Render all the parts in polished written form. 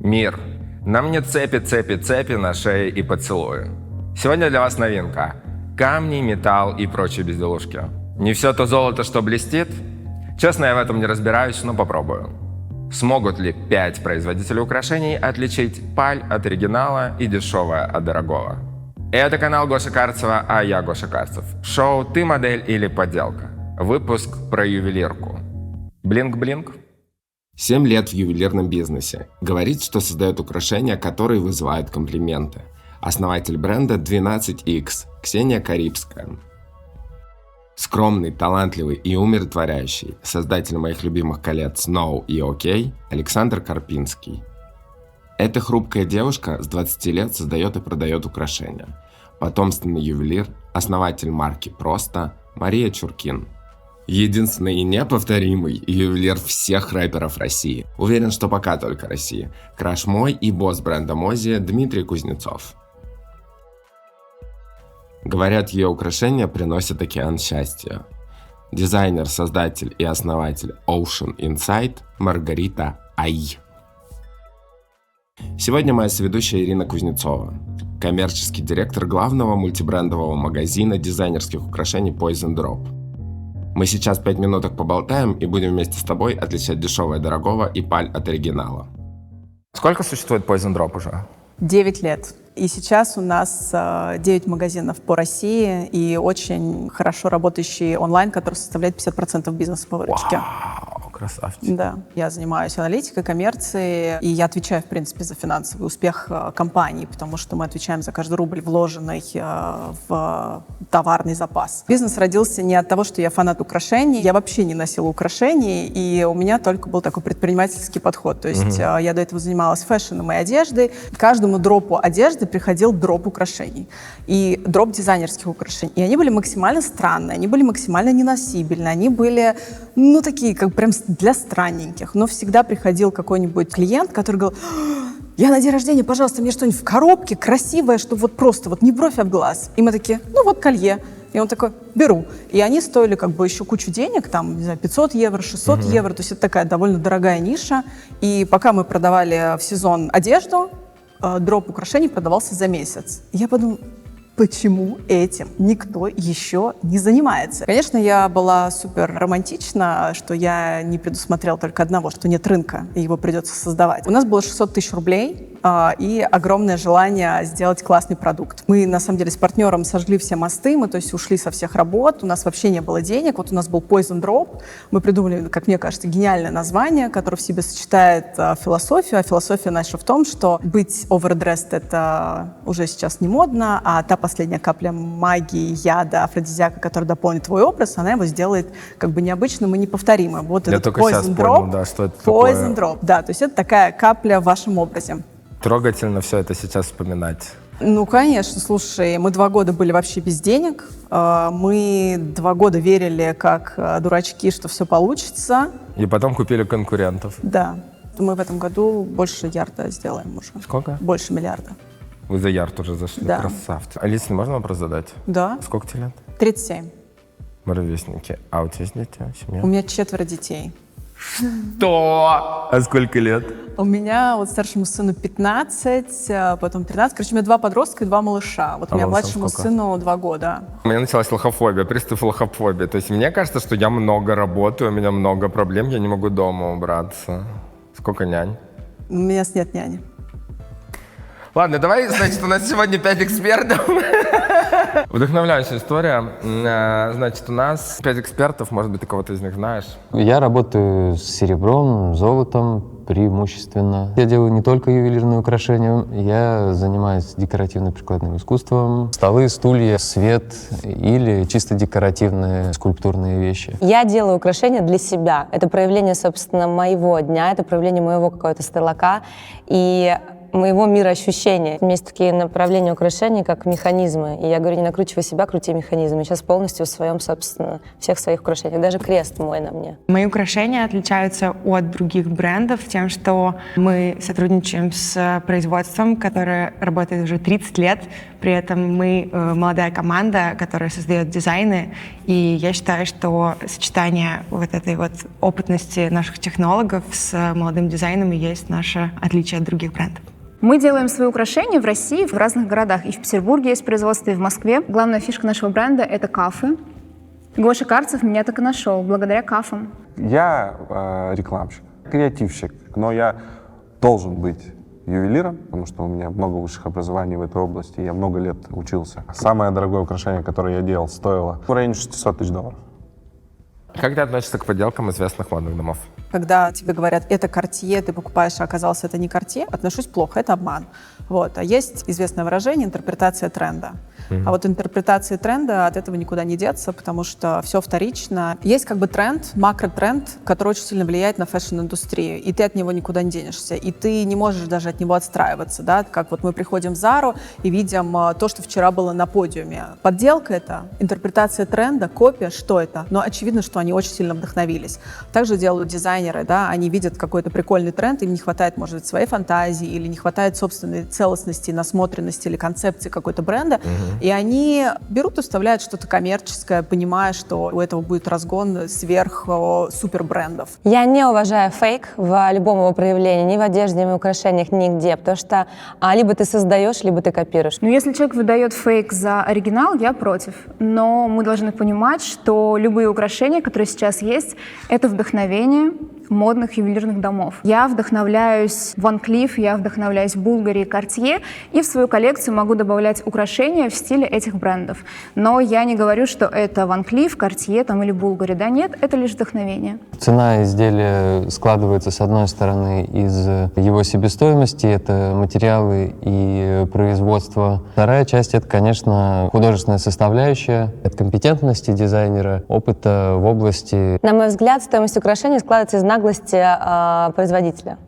Мир, нам не цепи, цепи, цепи на шее и поцелуи. Сегодня для вас новинка. Камни, металл и прочие безделушки. Не все то золото, что блестит? Честно, я в этом не разбираюсь, но попробую. Смогут ли 5 производителей украшений отличить паль от оригинала и дешевое от дорогого? Это канал Гоши Карцева, а я Гоша Карцев. Шоу «Ты модель или подделка?» Выпуск про ювелирку. Блинк-блинк. 7 лет в ювелирном бизнесе. Говорит, что создает украшения, которые вызывают комплименты. Основатель бренда 12X, Ксения Карибская. Скромный, талантливый и умиротворяющий, создатель моих любимых колец Snow и OK, Александр Карпинский. Эта хрупкая девушка с 20 лет создает и продает украшения. Потомственный ювелир, основатель марки «Просто» Мария Чуркин. Единственный и неповторимый ювелир всех рэперов России. Уверен, что пока только России. Краш мой и босс бренда Мози Дмитрий Кузнецов. Говорят, ее украшения приносят океан счастья. Дизайнер, создатель и основатель Ocean Insight Маргарита Ай. Сегодня моя соведущая Ирина Кузнецова, коммерческий директор главного мультибрендового магазина дизайнерских украшений Poison Drop. Мы сейчас 5 минуток поболтаем и будем вместе с тобой отличать дешевое от дорогого и паль от оригинала. Сколько существует Poison Drop уже? 9 лет. И сейчас у нас 9 магазинов по России и очень хорошо работающий онлайн, который составляет 50% бизнеса по выручке. Вау, красавчик. Да. Я занимаюсь аналитикой, коммерцией, и я отвечаю, в принципе, за финансовый успех компании, потому что мы отвечаем за каждый рубль, вложенный в товарный запас. Бизнес родился не от того, что я фанат украшений. Я вообще не носила украшений, и у меня только был такой предпринимательский подход. То есть я до этого занималась фэшном и одеждой. К каждому дропу одежды приходил дроп украшений и дроп дизайнерских украшений. И они были максимально странные, они были максимально неносибельные, они были, такие, как прям для странненьких. Но всегда приходил какой-нибудь клиент, который говорил: я на день рождения, пожалуйста, мне что-нибудь в коробке красивое, чтобы вот просто вот не бровь, а в глаз. И мы такие: колье. И он такой: беру. И они стоили еще кучу денег, там, не знаю, 500 евро, 600 евро. То есть это такая довольно дорогая ниша. И пока мы продавали в сезон одежду, дроп украшений продавался за месяц. И я подумала: почему этим никто еще не занимается? Конечно, я была супер романтична, что я не предусмотрела только одного, что нет рынка, и его придется создавать. У нас было 600 тысяч рублей и огромное желание сделать классный продукт. Мы, на самом деле, с партнером сожгли все мосты, мы, то есть, ушли со всех работ, у нас вообще не было денег. Вот у нас был Poison Drop, мы придумали, как мне кажется, гениальное название, которое в себе сочетает философию, а философия наша в том, что быть overdressed — это уже сейчас не модно, а та последняя капля магии, яда, афродизиака, которая дополнит твой образ, она его сделает необычным и неповторимым. Вот я этот только Poison сейчас Drop, понял, да, что это Poison такое. Drop, да, то есть это такая капля в вашем образе. Трогательно все это сейчас вспоминать. Конечно, слушай, мы 2 года были вообще без денег, мы 2 года верили, как дурачки, что все получится. И потом купили конкурентов. Да, мы в этом году больше ярда сделаем уже. Сколько? Больше миллиарда. Вы за ярд уже зашли, Да. Красавцы. Алиса, можно вопрос задать? Да. Сколько тебе лет? 37. Мы ровесники. А у тебя есть дети, семья? У меня 4 детей. Что? А сколько лет? У меня старшему сыну 15, потом 13. Короче, у меня 2 подростка и 2 малыша. Вот у меня малышам младшему сколько? сыну 2 года. У меня началась лохофобия, приступ лохофобии. То есть мне кажется, что я много работаю, у меня много проблем, я не могу дома убраться. Сколько нянь? У меня нет няни. Ладно, давай, значит, у нас сегодня 5 экспертов. Вдохновляющая история. Значит, у нас 5 экспертов, может быть, ты кого-то из них знаешь. Я работаю с серебром, золотом преимущественно. Я делаю не только ювелирные украшения, я занимаюсь декоративно-прикладным искусством. Столы, стулья, свет или чисто декоративные скульптурные вещи. Я делаю украшения для себя. Это проявление, собственно, моего дня, это проявление моего какого-то стерлака и моего мироощущения. Есть такие направления украшений, как механизмы. И я говорю: не накручивай себя, крути механизмы. Сейчас полностью в своем, собственно, всех своих украшениях. Даже крест мой на мне. Мои украшения отличаются от других брендов тем, что мы сотрудничаем с производством, которое работает уже 30 лет. При этом мы молодая команда, которая создает дизайны, и я считаю, что сочетание вот этой вот опытности наших технологов с молодым дизайном и есть наше отличие от других брендов. Мы делаем свои украшения в России, в разных городах. И в Петербурге есть производство, и в Москве. Главная фишка нашего бренда — это кафы. Гоша Карцев меня так и нашел, благодаря кафам. Я рекламщик, креативщик, но я должен быть ювелиром, потому что у меня много высших образований в этой области, я много лет учился. Самое дорогое украшение, которое я делал, стоило в районе $600 000. Как ты относишься к подделкам известных модных домов? Когда тебе говорят, это Cartier, ты покупаешь, а оказалось, это не Cartier, отношусь плохо, это обман. Вот. А есть известное выражение «интерпретация тренда». А вот интерпретации тренда от этого никуда не деться, потому что все вторично. Есть как бы тренд, макротренд, который очень сильно влияет на фэшн-индустрию, и ты от него никуда не денешься, и ты не можешь даже от него отстраиваться, да, как вот мы приходим в Зару и видим то, что вчера было на подиуме. Подделка — это интерпретация тренда, копия, что это? Но очевидно, что они очень сильно вдохновились. Также делают дизайнеры, да, они видят какой-то прикольный тренд, им не хватает, может быть, своей фантазии или не хватает собственной целостности, насмотренности или концепции какой-то бренда, и они берут и вставляют что-то коммерческое, понимая, что у этого будет разгон сверх супербрендов. Я не уважаю фейк в любом его проявлении, ни в одежде, ни в украшениях, нигде, потому что либо ты создаешь, либо ты копируешь. Но если человек выдает фейк за оригинал, я против. Но мы должны понимать, что любые украшения, которые сейчас есть, это вдохновение модных ювелирных домов. Я вдохновляюсь Van Cleef, я вдохновляюсь Bulgari и Cartier, и в свою коллекцию могу добавлять украшения в стиле этих брендов. Но я не говорю, что это Van Cleef, Cartier там, или Bulgari. Да нет, это лишь вдохновение. Цена изделия складывается, с одной стороны, из его себестоимости, это материалы и производство. Вторая часть — это, конечно, художественная составляющая, от компетентности дизайнера, опыта в области. На мой взгляд, стоимость украшений складывается из наглости производителя.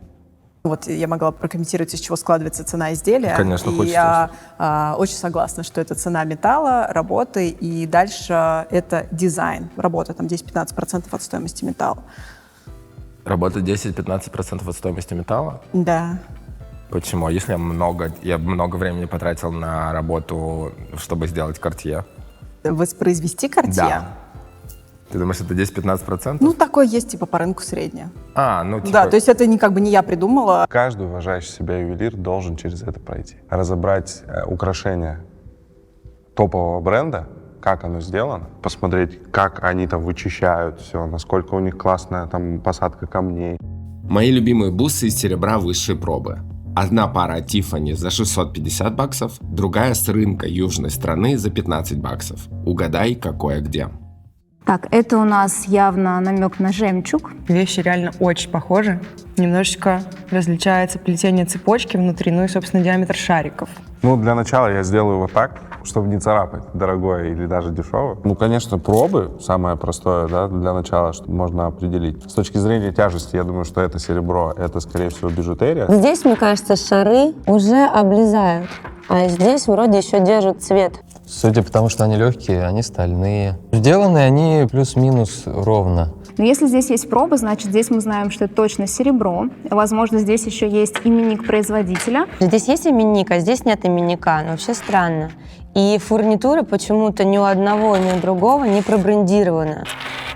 Вот я могла прокомментировать, из чего складывается цена изделия. Конечно, и хочется. я очень согласна, что это цена металла, работы, и дальше это дизайн. Работа там 10-15% от стоимости металла. Работа 10-15% от стоимости металла? Да. Почему? А если я много времени потратил на работу, чтобы сделать Cartier? Воспроизвести Cartier? Да. Ты думаешь, это 10-15%? Ну, такое есть, типа, по рынку среднее. Типа... Да, то есть это не я придумала. Каждый уважающий себя ювелир должен через это пройти. Разобрать украшение топового бренда, как оно сделано, посмотреть, как они там вычищают все, насколько у них классная там посадка камней. Мои любимые бусы из серебра высшей пробы. Одна пара от Tiffany за $650, другая с рынка южной страны за $15. Угадай, какое где. Так, это у нас явно намек на жемчуг. Вещи реально очень похожи. Немножечко различается плетение цепочки внутри, ну и, собственно, диаметр шариков. Ну, для начала я сделаю вот так, чтобы не царапать дорогое или даже дешевое. Ну, конечно, пробы самое простое, да, для начала, что можно определить. С точки зрения тяжести, я думаю, что это серебро, это, скорее всего, бижутерия. Здесь, мне кажется, шары уже облезают, а здесь вроде еще держат цвет. Судя по тому, что они легкие, они стальные. Сделаны они плюс-минус ровно. Но если здесь есть проба, значит, здесь мы знаем, что это точно серебро. Возможно, здесь еще есть именник производителя. Здесь есть именник, а здесь нет именника. Ну, вообще странно. И фурнитура почему-то ни у одного, ни у другого не пробрендирована.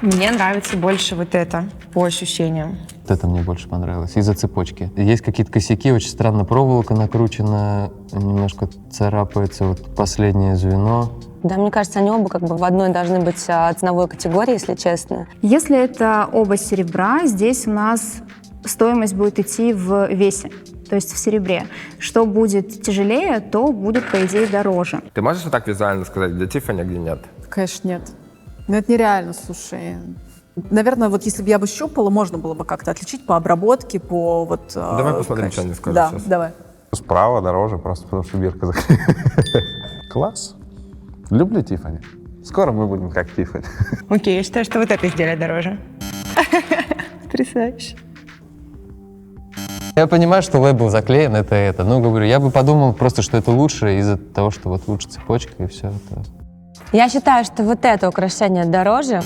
Мне нравится больше вот это, по ощущениям. Вот это мне больше понравилось, из-за цепочки. Есть какие-то косяки, очень странно проволока накручена, немножко царапается вот последнее звено. Да, мне кажется, они оба как бы в одной должны быть ценовой категории, если честно. Если это оба серебра, здесь у нас стоимость будет идти в весе, то есть в серебре. Что будет тяжелее, то будет, по идее, дороже. Ты можешь вот так визуально сказать, где Tiffany, а где нет? Конечно, нет. Но это нереально, слушай. Наверное, вот если бы я бы щупала, можно было бы как-то отличить по обработке, по вот... Давай посмотрим, что они скажут Да, сейчас. давай. Справа дороже, просто потому что бирка закрыта. Класс. Люблю Tiffany. Скоро мы будем как Tiffany. Окей, я считаю, что вот это изделие дороже. Потрясающе. Я понимаю, что лейбл заклеен, это. Но, говорю, я бы подумал просто, что это лучше из-за того, что вот лучше цепочка и все это. Я считаю, что вот это украшение дороже.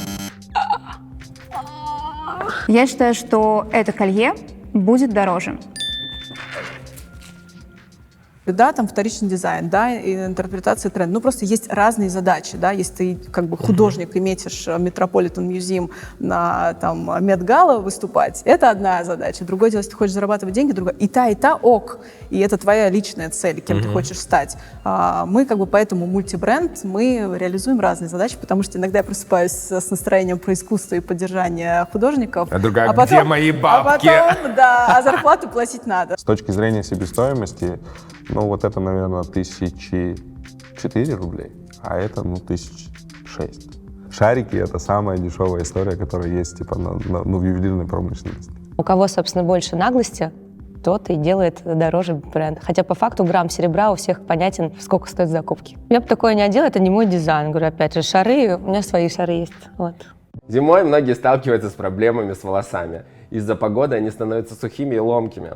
Я считаю, что это колье будет дороже. Да, там вторичный дизайн, да, и интерпретация тренда. Ну, просто есть разные задачи, да, если ты как бы художник и метишь Metropolitan Museum на там Met-Gala выступать, это одна задача. Другое дело, если ты хочешь зарабатывать деньги, другое. И та ок. И это твоя личная цель, кем ты хочешь стать. Мы как бы поэтому мультибренд, мы реализуем разные задачи, потому что иногда я просыпаюсь с настроением про искусство и поддержание художников. А другая, где мои бабки? А потом, да, а зарплату платить надо. С точки зрения себестоимости, ну вот это, наверное, 1004 рублей, а это, ну, 1006. Шарики — это самая дешевая история, которая есть, типа, в ювелирной промышленности. У кого, собственно, больше наглости, тот и делает дороже бренд. Хотя по факту грамм серебра у всех понятен, сколько стоит закупки. Я бы такое не одела, это не мой дизайн. Говорю, опять же, шары, у меня свои шары есть. Вот. Зимой многие сталкиваются с проблемами с волосами. Из-за погоды они становятся сухими и ломкими.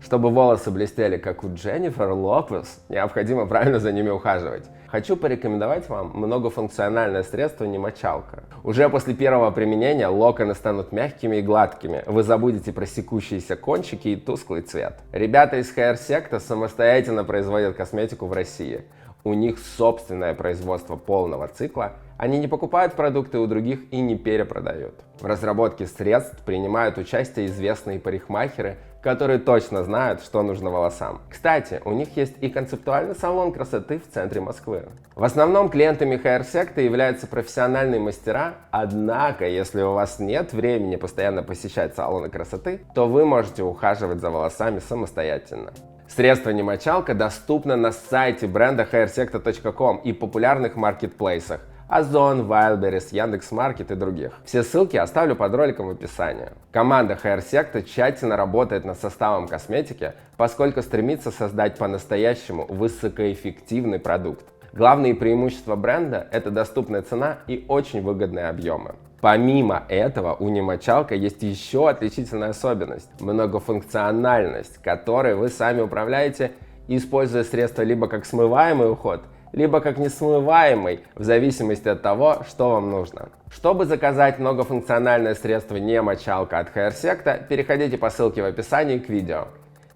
Чтобы волосы блестели, как у Дженнифер Лопес, необходимо правильно за ними ухаживать. Хочу порекомендовать вам многофункциональное средство «Немочалка». Уже после первого применения локоны станут мягкими и гладкими. Вы забудете про секущиеся кончики и тусклый цвет. Ребята из Hair Sector самостоятельно производят косметику в России. У них собственное производство полного цикла. Они не покупают продукты у других и не перепродают. В разработке средств принимают участие известные парикмахеры, которые точно знают, что нужно волосам. Кстати, у них есть и концептуальный салон красоты в центре Москвы. В основном клиентами Hair Sector являются профессиональные мастера, однако, если у вас нет времени постоянно посещать салоны красоты, то вы можете ухаживать за волосами самостоятельно. Средство «Немочалка» доступно на сайте бренда hairsector.com и популярных маркетплейсах Озон, Wildberries, Яндекс.Маркет и других. Все ссылки оставлю под роликом в описании. Команда Hair Sector тщательно работает над составом косметики, поскольку стремится создать по-настоящему высокоэффективный продукт. Главные преимущества бренда – это доступная цена и очень выгодные объемы. Помимо этого, у Немочалка есть еще отличительная особенность – многофункциональность, которой вы сами управляете, используя средства либо как смываемый уход, либо как несмываемый, в зависимости от того, что вам нужно. Чтобы заказать многофункциональное средство Немочалка от Hair Sector, переходите по ссылке в описании к видео.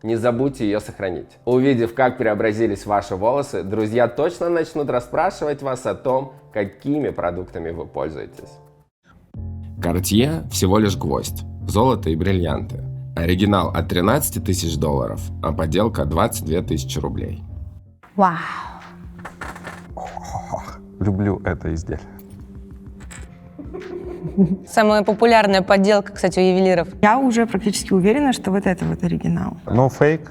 Не забудьте ее сохранить. Увидев, как преобразились ваши волосы, друзья точно начнут расспрашивать вас о том, какими продуктами вы пользуетесь. Cartier всего лишь гвоздь, золото и бриллианты. Оригинал от 13 тысяч долларов, а подделка 22 тысячи рублей. Вау. Люблю это изделие. Самая популярная подделка, кстати, у ювелиров. Я уже практически уверена, что вот это вот оригинал. Но фейк.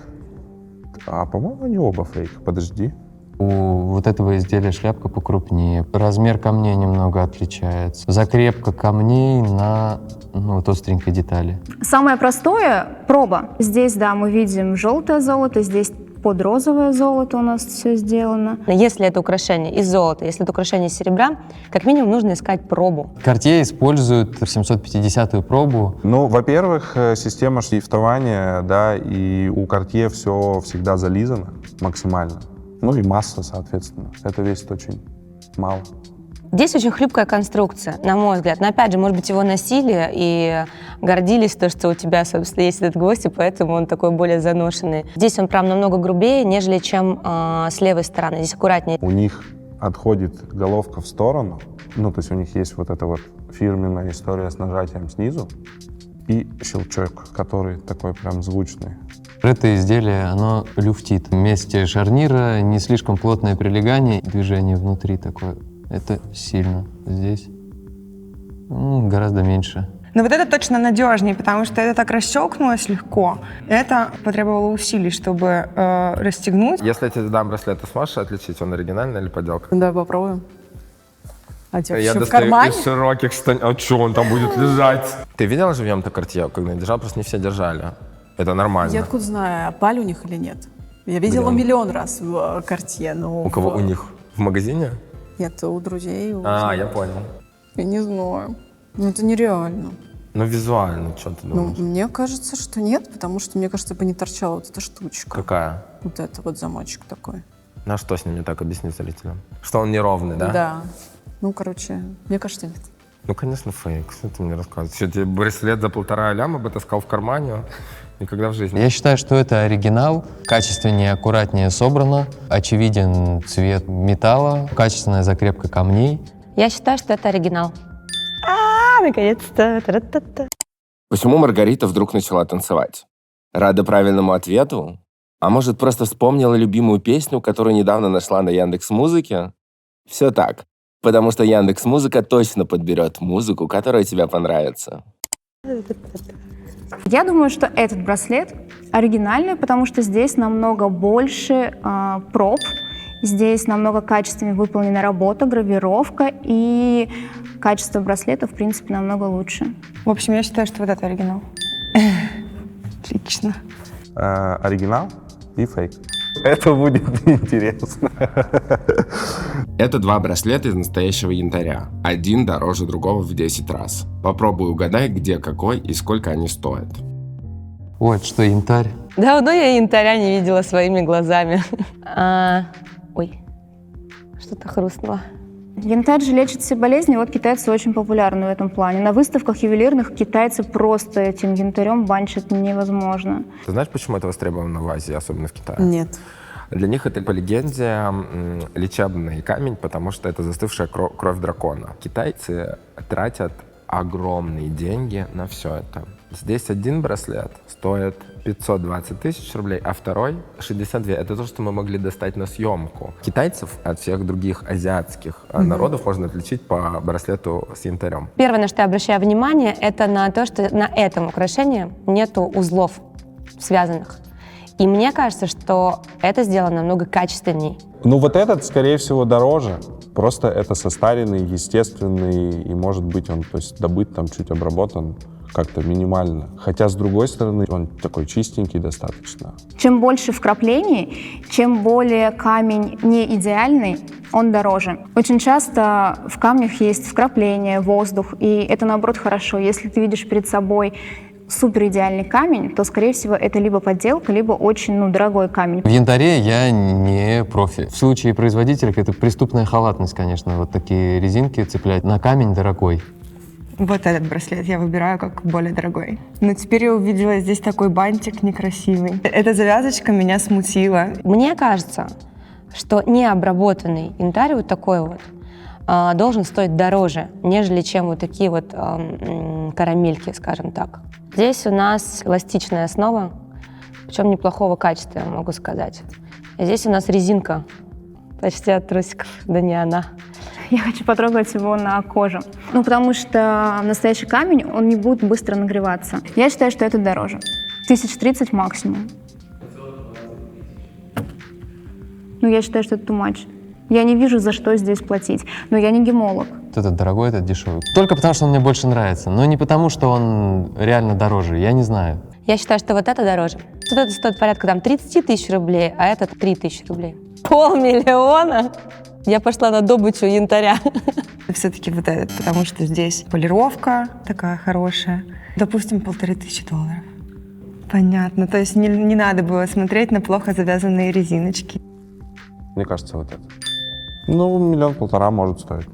А, по-моему, они оба фейк. Подожди. У вот этого изделия шляпка покрупнее. Размер камней немного отличается. Закрепка камней на вот остренькой детали. Самое простое — проба. Здесь, да, мы видим желтое золото, здесь под розовое золото у нас все сделано. Если это украшение из золота, если это украшение из серебра, как минимум нужно искать пробу. Cartier использует 750-ю пробу. Ну, во-первых, система шрифтования, да, и у Cartier все всегда зализано максимально. Ну и масса, соответственно. Это весит очень мало. Здесь очень хрупкая конструкция, на мой взгляд. Но опять же, может быть, его носили и гордились, то, что у тебя, собственно, есть этот гвоздь, и поэтому он такой более заношенный. Здесь он, прям намного грубее, нежели чем с левой стороны. Здесь аккуратнее. У них отходит головка в сторону. Ну, то есть у них есть вот эта вот фирменная история с нажатием снизу и щелчок, который такой прям звучный. Это изделие, оно люфтит. Вместе шарнира не слишком плотное прилегание, движение внутри такое. Это сильно. Здесь гораздо меньше. Но вот это точно надежнее, потому что это так расщелкнулось легко. Это потребовало усилий, чтобы расстегнуть. Если я тебе дам браслет, ты сможешь отличить, он оригинальный или подделка? Давай попробуем. А тебе Я еще в достаю кармане? из широких штанин. А что он там будет лежать? Ты видела живьем-то Cartier, когда я держал? Просто не все держали. Это нормально. Я откуда знаю, паль у них или нет? Я видела миллион раз в Cartier, но... У кого? У них? В магазине? Нет, у друзей. Я понял. Я не знаю. Ну, это нереально. Ну, визуально, что ты думаешь? Ну, мне кажется, что нет, потому что, мне кажется, бы не торчала вот эта штучка. Какая? Вот это вот замочек такой. Ну, а что с ним не так, объясни зрителям? Что он неровный, да? Да. Ну, короче, мне кажется, нет. Ну, конечно, фейк. Что ты мне рассказываешь? Что, тебе браслет за 1,5 ляма бы таскал в кармане? Никогда в жизни. Я считаю, что это оригинал, качественнее, аккуратнее собрано, очевиден цвет металла, качественная закрепка камней. Я считаю, что это оригинал. Наконец-то. Тра-та-та. Почему Маргарита вдруг начала танцевать? Рада правильному ответу? А может, просто вспомнила любимую песню, которую недавно нашла на Яндекс.Музыке? Все так. Потому что Яндекс.Музыка точно подберет музыку, которая тебе понравится. Я думаю, что этот браслет оригинальный, потому что здесь намного больше проб, здесь намного качественнее выполнена работа, гравировка, и качество браслета, в принципе, намного лучше. В общем, я считаю, что вот это оригинал. Отлично. Оригинал и фейк. Это будет интересно. Это два браслета из настоящего янтаря. Один дороже другого в 10 раз. Попробуй угадай, где какой и сколько они стоят. Вот что янтарь. Давно я янтаря не видела своими глазами. Ой, что-то хрустнуло. Янтарь же лечит все болезни, вот китайцы очень популярны в этом плане. На выставках ювелирных китайцы просто этим янтарем банчат невозможно. Ты знаешь, почему это востребовано в Азии, особенно в Китае? Нет. Для них это, по легенде, лечебный камень, потому что это застывшая кровь дракона. Китайцы тратят огромные деньги на все это. Здесь один браслет стоит 520 тысяч рублей, а второй 62. Это то, что мы могли достать на съемку. Китайцев от всех других азиатских народов можно отличить по браслету с янтарем. Первое, на что я обращаю внимание, это на то, что на этом украшении нету узлов связанных. И мне кажется, что это сделано намного качественней. Ну вот этот, скорее всего, дороже. Просто это состаренный, естественный, и может быть он, то есть добыт там чуть обработан как-то минимально. Хотя, с другой стороны, он такой чистенький достаточно. Чем больше вкраплений, чем более камень не идеальный, он дороже. Очень часто в камнях есть вкрапления, воздух, и это, наоборот, хорошо. Если ты видишь перед собой супер идеальный камень, то, скорее всего, это либо подделка, либо очень дорогой камень. В янтаре я не профи. В случае производителя это преступная халатность, конечно, вот такие резинки цеплять на камень дорогой. Вот этот браслет я выбираю как более дорогой. Но теперь я увидела здесь такой бантик некрасивый. Эта завязочка меня смутила. Мне кажется, что необработанный янтарь вот такой вот должен стоить дороже, нежели чем вот такие вот карамельки, скажем так. Здесь у нас эластичная основа, причем неплохого качества, я могу сказать. И здесь у нас резинка почти от трусиков, да не она. Я хочу потрогать его на коже. Потому что настоящий камень, он не будет быстро нагреваться. Я считаю, что это дороже. 1030 максимум. Я считаю, что это too much. Я не вижу, за что здесь платить. Но я не гемолог. Этот дорогой, этот дешевый. Только потому, что он мне больше нравится, но не потому, что он реально дороже. Я не знаю. Я считаю, что вот это дороже. Вот это стоит порядка 30 тысяч рублей, а этот 3 тысячи рублей. 500 000? Я пошла на добычу янтаря. Все-таки вот этот, потому что здесь полировка такая хорошая. Допустим, $1500. Понятно. То есть не надо было смотреть на плохо завязанные резиночки. Мне кажется, вот это. 1,5 миллиона может стоить.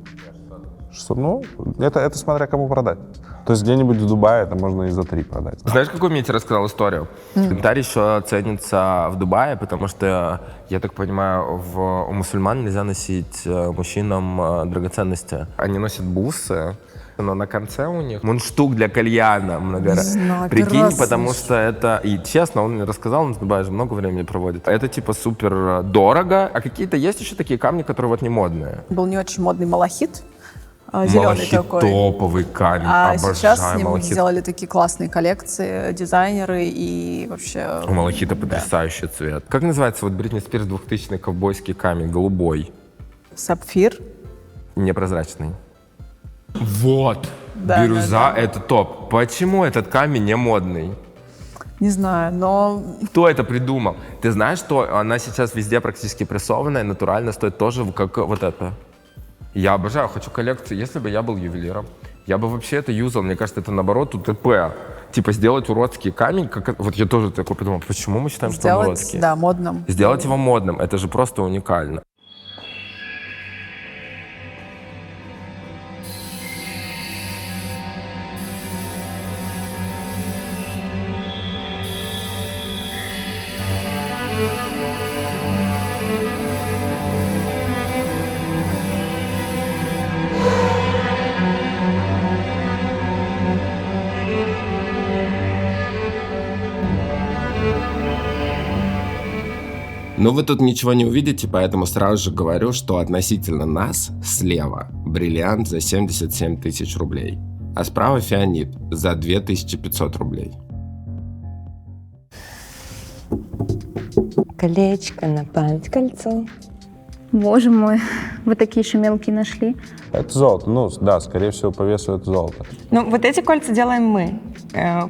600, это смотря кому продать. То есть где-нибудь в Дубае это можно и за 3 продать. Знаешь, какую мне тебе рассказал историю? Янтарь еще ценится в Дубае, потому что, я так понимаю, у мусульман нельзя носить мужчинам драгоценности. Они носят бусы, но на конце у них мундштук для кальяна. знаю, Прикинь, первый раз потому слышу. что это... И честно, он мне рассказал, он в Дубае же много времени проводит. Это типа супер дорого. А какие-то есть еще такие камни, которые вот не модные? Был не очень модный малахит, зеленый Малахит такой. топовый камень. А Обожаю сейчас с ним малахит. сделали такие классные коллекции, дизайнеры и вообще... У малахита потрясающий цвет. Как называется вот Бритни Спирс 2000-й ковбойский камень? Голубой. Сапфир. Непрозрачный. Вот. Да, Бирюза да, да. это топ. Почему этот камень не модный? Не знаю, но Кто это придумал? Ты знаешь, что она сейчас везде практически прессованная, натурально стоит тоже как вот это. Я обожаю, хочу коллекцию. Если бы я был ювелиром, я бы вообще это юзал. Мне кажется, это наоборот УТП. Типа сделать уродский камень. Вот я тоже такой подумал, почему мы считаем, что он сделать, уродский? да, модным. Сделать его модным. Это же просто уникально. Но вы тут ничего не увидите, поэтому сразу же говорю, что относительно нас слева бриллиант за 77 тысяч рублей, а справа фианит за 2500 рублей. Колечко на память, кольцо. Боже мой, вы такие еще мелкие нашли. Это золото. Ну, да, скорее всего, по весу это золото. Ну, вот эти кольца делаем мы,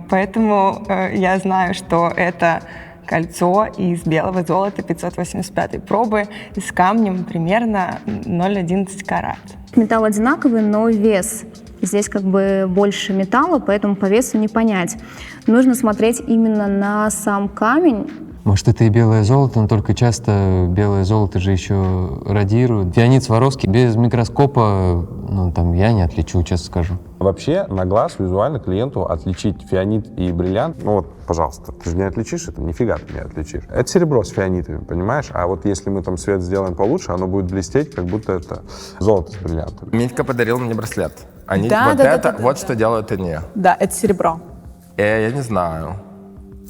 поэтому я знаю, что это кольцо из белого золота 585 пробы с камнем примерно 0,11 карат. Металл одинаковый, но вес. Здесь как бы больше металла, поэтому по весу не понять. Нужно смотреть именно на сам камень. Может, это и белое золото, но только часто белое золото же еще радирует. Фианит Сваровский без микроскопа, ну, там, я не отличу, честно скажу. Вообще, на глаз визуально клиенту отличить фианит и бриллиант, ну вот, пожалуйста, ты же не отличишь это, нифига ты не отличишь. Это серебро с фианитами, понимаешь? А вот если мы там свет сделаем получше, оно будет блестеть, как будто это золото с бриллиантами. Митька подарил мне браслет. Они Да, вот да, это, да, вот да. что делают они. Да, это серебро. Я не знаю.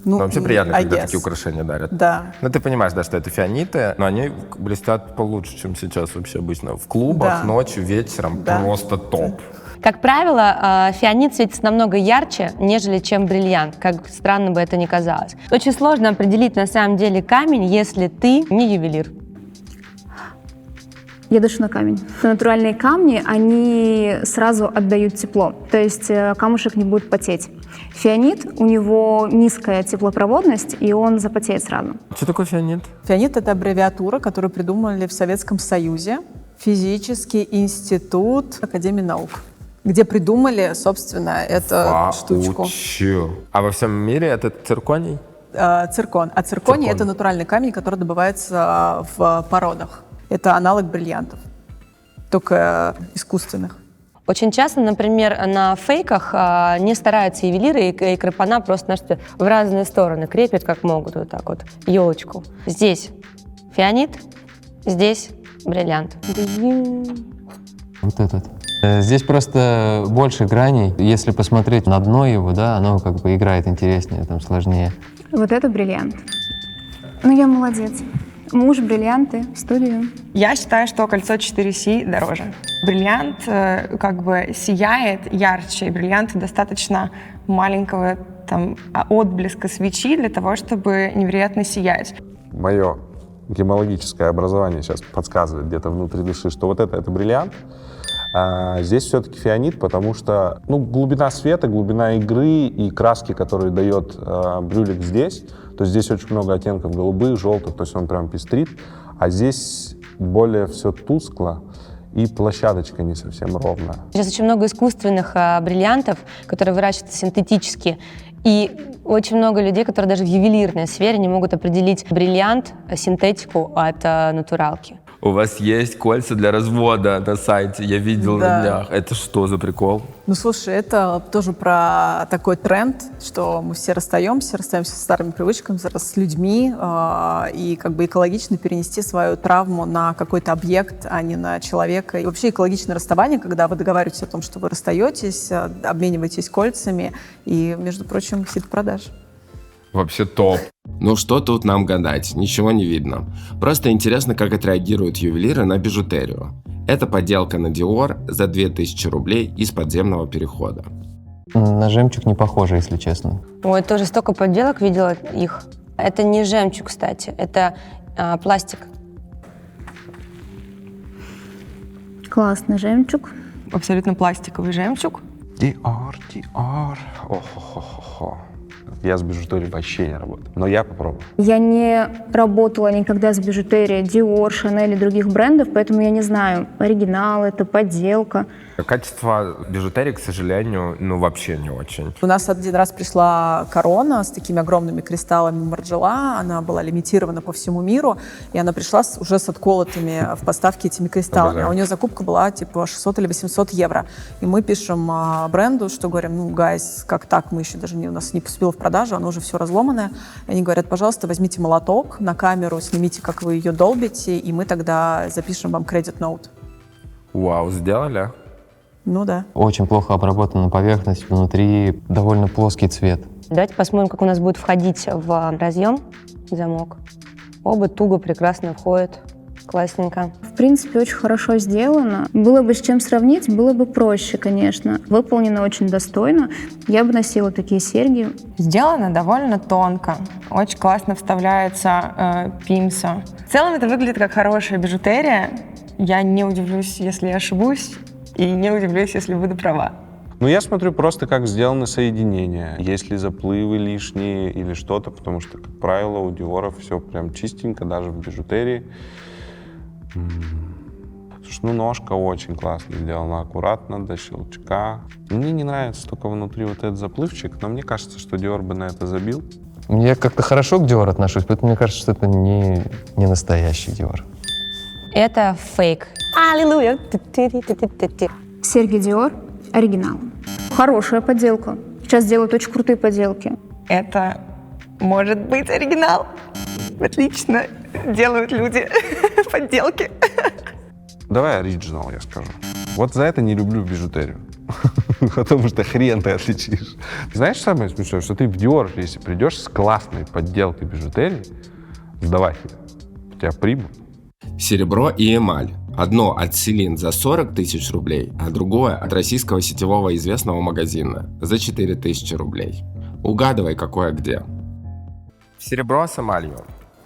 Ну, Но вообще приятно, I когда guess. такие украшения дарят. Да. Ну, ты понимаешь, да, что это фианиты, но они блестят получше, чем сейчас вообще обычно. В клубах, Да. ночью, вечером Да. просто топ. Как правило, фианит светится намного ярче, нежели чем бриллиант, как странно бы это ни казалось. Очень сложно определить на самом деле камень, если ты не ювелир. Я дышу на камень. Натуральные камни, они сразу отдают тепло, то есть камушек не будет потеть. Фианит, у него низкая теплопроводность, и он запотеет сразу. Что такое фианит? Фианит — это аббревиатура, которую придумали в Советском Союзе. Физический институт Академии наук, где придумали, собственно, эту штучку. Воочию. А во всем мире это цирконий? Циркон. А цирконий — Циркон. это натуральный камень, который добывается в породах. Это аналог бриллиантов, только искусственных. Очень часто, например, на фейках не стараются ювелиры, и крапана просто, знаешь, в разные стороны крепят, как могут, вот так вот, елочку. Здесь фианит, здесь бриллиант. Вот этот. Здесь просто больше граней. Если посмотреть на дно его, да, оно как бы играет интереснее, там сложнее. Вот это бриллиант. Ну, я молодец. Муж, бриллианты, студию. Я считаю, что кольцо 4C дороже. Бриллиант как бы сияет ярче, и бриллиант достаточно маленького там отблеска свечи для того, чтобы невероятно сиять. Мое гемологическое образование сейчас подсказывает где-то внутри души, что вот это бриллиант. А здесь все-таки фианит, потому что глубина света, глубина игры и краски, которые дает брюлик здесь, то есть здесь очень много оттенков голубых, желтых, то есть он прям пестрит, а здесь более все тускло и площадочка не совсем ровная. Сейчас очень много искусственных бриллиантов, которые выращиваются синтетически, и очень много людей, которые даже в ювелирной сфере не могут определить бриллиант, синтетику от натуралки. У вас есть кольца для развода на сайте, я видел Да. на днях. Это что за прикол? Ну, слушай, это тоже про такой тренд, что мы все расстаемся со старыми привычками, с людьми, и как бы экологично перенести свою травму на какой-то объект, а не на человека. И вообще экологичное расставание, когда вы договариваетесь о том, что вы расстаетесь, обмениваетесь кольцами, и, между прочим, хит продаж. Вообще топ. Ну что тут нам гадать, ничего не видно. Просто интересно, как отреагируют ювелиры на бижутерию. Это подделка на Dior за 2000 рублей из подземного перехода. На жемчуг не похоже, если честно. Ой, тоже столько подделок видела их. Это не жемчуг, кстати, это пластик. Классный жемчуг. Абсолютно пластиковый жемчуг. Dior. Ох-хо-хо-хо. Я с бижутерией вообще не работаю, но я попробую. Я не работала никогда с бижутерией Dior, Chanel и других брендов, поэтому я не знаю, оригинал это, подделка. Качество бижутерии, к сожалению, вообще не очень. У нас один раз пришла корона с такими огромными кристаллами Марджела. Она была лимитирована по всему миру. И она пришла уже с отколотыми в поставке этими кристаллами. Обожаю. А у нее закупка была типа 600 или 800 евро. И мы пишем бренду, что говорим, гайс, как так? Мы еще даже у нас не поступило в продажу, оно уже все разломанное. И они говорят, пожалуйста, возьмите молоток на камеру, снимите, как вы ее долбите, и мы тогда запишем вам кредит-ноут. Вау, сделали? Ну да. Очень плохо обработана поверхность, внутри довольно плоский цвет. Давайте посмотрим, как у нас будет входить в разъем замок. Оба туго, прекрасно входят. Классненько. В принципе, очень хорошо сделано. Было бы с чем сравнить, было бы проще, конечно. Выполнено очень достойно. Я бы носила такие серьги. Сделано довольно тонко. Очень классно вставляется пимса. В целом это выглядит как хорошая бижутерия. Я не удивлюсь, если я ошибусь, и не удивлюсь, если буду права. Ну, я смотрю просто, как сделаны соединения. Есть ли заплывы лишние или что-то, потому что, как правило, у Диоров все прям чистенько, даже в бижутерии. Слушай, ну ножка очень классно сделана, аккуратно, до щелчка. Мне не нравится только внутри вот этот заплывчик, но мне кажется, что Dior бы на это забил. Я как-то хорошо к Dior отношусь, поэтому мне кажется, что это не настоящий Dior. Это фейк. Аллилуйя. Серьги Dior оригинал. Хорошая подделка. Сейчас делают очень крутые подделки. Это может быть оригинал. Отлично делают люди подделки. Давай оригинал, я скажу. Вот за это не люблю бижутерию. Потому что хрен ты отличишь. Ты знаешь, самое смешное, что ты в Dior, если придешь с классной подделкой бижутерии, сдавай ее, тебя примут. Серебро и эмаль. Одно от Celine за 40 тысяч рублей, а другое от российского сетевого известного магазина за 4 тысячи рублей. Угадывай, какое где. Серебро с эмалью.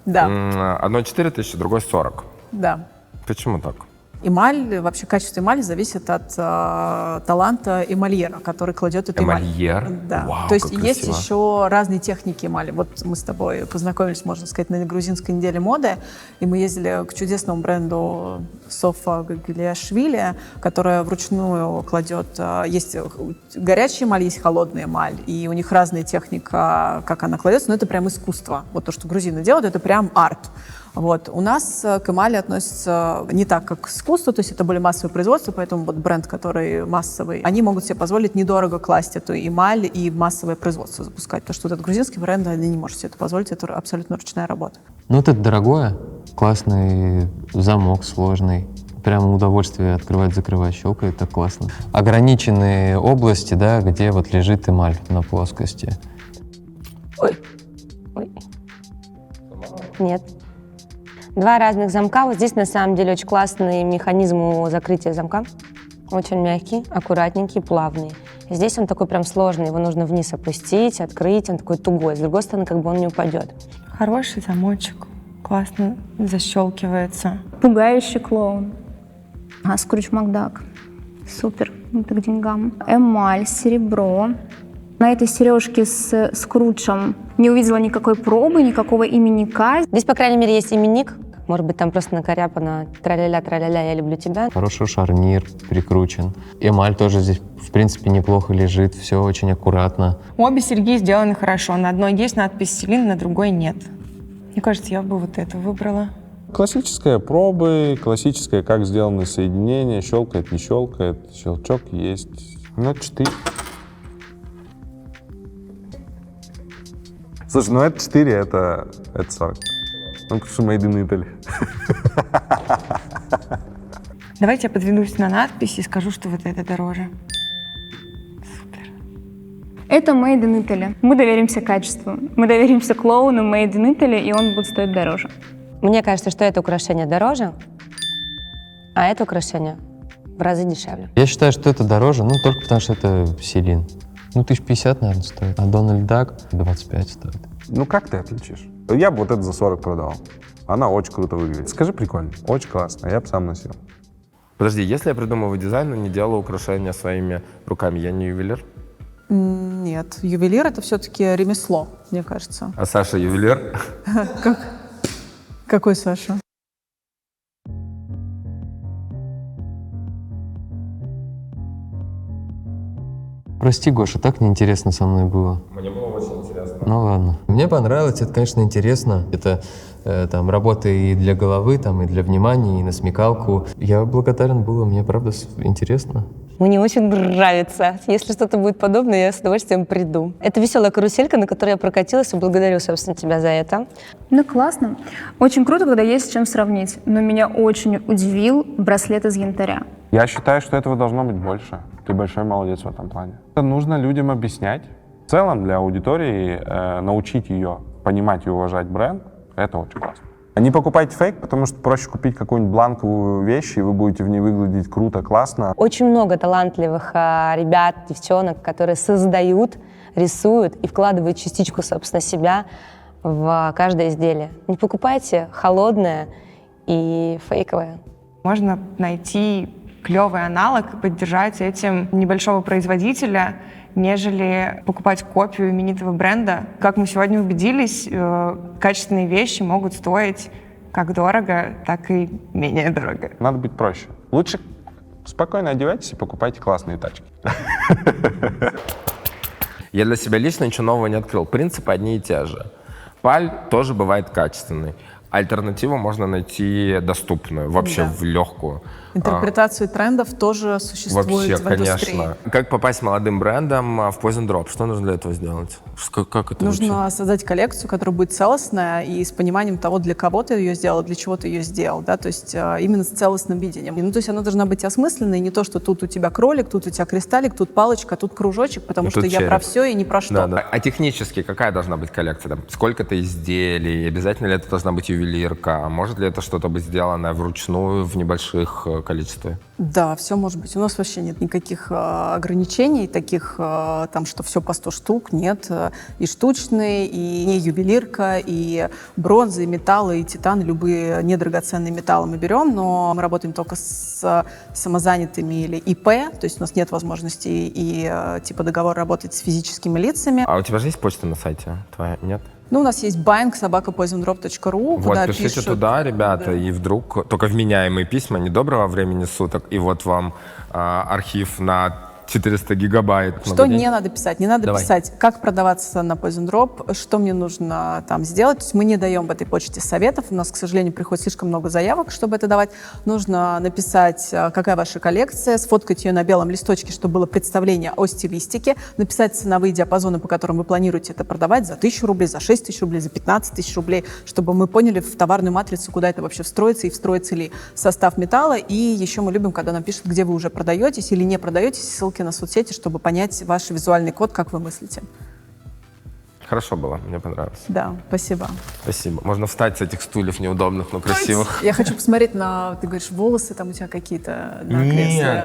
Да, Одно 4 тысячи, другое 40. да. Почему так? Эмаль, вообще качество эмали зависит от таланта эмальера, который кладет эту эмаль. Эмальер? Да. Вау, То есть как есть красиво. еще разные техники эмали. Вот мы с тобой познакомились, можно сказать, на грузинской неделе моды, и мы ездили к чудесному бренду Софа Гаглиашвили, которая вручную кладет... Есть горячая эмаль, есть холодная эмаль, и у них разная техника, как она кладется, но это прям искусство. Вот то, что грузины делают, это прям арт. Вот. У нас к эмали относятся не так, как к искусству, то есть это более массовое производство, поэтому вот бренд, который массовый, они могут себе позволить недорого класть эту эмаль и в массовое производство запускать. То, что вот этот грузинский бренд, они не могут себе это позволить, это абсолютно ручная работа. Ну, вот это дорогое, классный замок сложный. Прямо удовольствие открывать-закрывать, щелкает, так классно. Ограниченные области, да, где вот лежит эмаль на плоскости. Ой. Нет. Два разных замка. Вот здесь на самом деле очень классный механизм у закрытия замка. Очень мягкий, аккуратненький, плавный. Здесь он такой прям сложный, его нужно вниз опустить, открыть, он такой тугой. С другой стороны, как бы он не упадет. Хороший замочек. Классно защелкивается. Пугающий клоун. Скрудж Макдак. Супер. Это к деньгам. Эмаль, серебро. На этой сережке с Скруджем не увидела никакой пробы, никакого именника. Здесь, по крайней мере, есть именник. Может быть, там просто накоряпано «Траля-ля, я люблю тебя». Хороший шарнир прикручен. Эмаль тоже здесь, в принципе, неплохо лежит, все очень аккуратно. Обе серьги сделаны хорошо. На одной есть надпись Celine, на другой нет. Мне кажется, я бы вот эту выбрала. Классическая пробы, классическое, как сделаны соединения, щелкает, не щелкает, щелчок есть. Ну, 4. Слушай, ну это 4, это 40. Ну, потому что made in Italy. Давайте я подвинусь на надпись и скажу, что вот это дороже. Супер. Это Made in Italy. Мы доверимся качеству. Мы доверимся клоуну Made in Italy, и он будет стоить дороже. Мне кажется, что это украшение дороже, а это украшение в разы дешевле. Я считаю, что это дороже, ну, только потому что это Celine. Ну, 1050, наверное, стоит. А Donald Duck 25 стоит. Ну, как ты отличишь? Я бы вот это за 40 продавал. Она очень круто выглядит. Скажи, прикольно. Очень классно. Я бы сам носил. Подожди, если я придумываю дизайн, но не делаю украшения своими руками, я не ювелир? Нет, ювелир — это все-таки ремесло, мне кажется. А Саша ювелир? Какой Саша? Прости, Гоша, так неинтересно со мной было. Мне было очень интересно. Ну ладно. Мне понравилось, это, конечно, интересно. Это там работа и для головы, там, и для внимания, и на смекалку. Я благодарен был, мне правда интересно. Мне очень нравится. Если что-то будет подобное, я с удовольствием приду. Это веселая каруселька, на которой я прокатилась, и благодарю, собственно, тебя за это. Ну, классно. Очень круто, когда есть с чем сравнить. Но меня очень удивил браслет из янтаря. Я считаю, что этого должно быть больше. Ты большой молодец в этом плане. Это нужно людям объяснять. В целом для аудитории научить ее понимать и уважать бренд, это очень классно. Не покупайте фейк, потому что проще купить какую-нибудь бланковую вещь, и вы будете в ней выглядеть круто, классно. Очень много талантливых ребят, девчонок, которые создают, рисуют и вкладывают частичку, собственно, себя в каждое изделие. Не покупайте холодное и фейковое. Можно найти клевый аналог и поддержать этим небольшого производителя, нежели покупать копию именитого бренда. Как мы сегодня убедились, качественные вещи могут стоить как дорого, так и менее дорого. Надо быть проще. Лучше спокойно одевайтесь и покупайте классные тачки. Я для себя лично ничего нового не открыл. Принципы одни и те же. Паль тоже бывает качественный. Альтернативу можно найти доступную, вообще в легкую. Интерпретацию трендов тоже существует Вообще, в индустрии. конечно. Как попасть молодым брендом в Poison Drop? Что нужно для этого сделать? Как это Нужно вообще? создать коллекцию, которая будет целостная и с пониманием того, для кого ты ее сделал, для чего ты ее сделал, да, то есть именно с целостным видением. То есть она должна быть осмысленной, не то, что тут у тебя кролик, тут у тебя кристаллик, тут палочка, тут кружочек, потому И что тут я череп. про все и не про что. Да, да. А технически какая должна быть коллекция? Там, сколько-то изделий? Обязательно ли это должна быть ювелирка? Может ли это что-то быть сделано вручную в небольших количествах? Да, все может быть. У нас вообще нет никаких ограничений, таких, там, что все по 100 штук, нет. И штучные, и не ювелирка, и бронза, и металлы, и титан, любые недрагоценные металлы мы берем, но мы работаем только с самозанятыми или ИП, то есть у нас нет возможности и типа договора работать с физическими лицами. А у тебя же есть почта на сайте твоя? Нет? Ну, у нас есть buying@poisondrop.ru, Вот, куда пишите пишут. туда, ребята, Да. и вдруг только вменяемые письма, не доброго времени суток, и вот вам архив на 400 гигабайт. Что не надо писать? Не надо Давай. писать, как продаваться на Poison Drop, что мне нужно там сделать. То есть мы не даем в этой почте советов. У нас, к сожалению, приходит слишком много заявок, чтобы это давать. Нужно написать, какая ваша коллекция, сфоткать ее на белом листочке, чтобы было представление о стилистике, написать ценовые диапазоны, по которым вы планируете это продавать за 1000 рублей, за 6000 рублей, за 15 тысяч рублей, чтобы мы поняли в товарную матрицу, куда это вообще встроится, и встроится ли состав металла. И еще мы любим, когда нам пишут, где вы уже продаетесь или не продаетесь, ссылки на соцсети, чтобы понять ваш визуальный код, как вы мыслите. Хорошо было, мне понравилось. Да, спасибо. Спасибо. Можно встать с этих стульев неудобных, но красивых. Я хочу посмотреть на, ты говоришь, волосы там у тебя какие-то на Нет, кресле.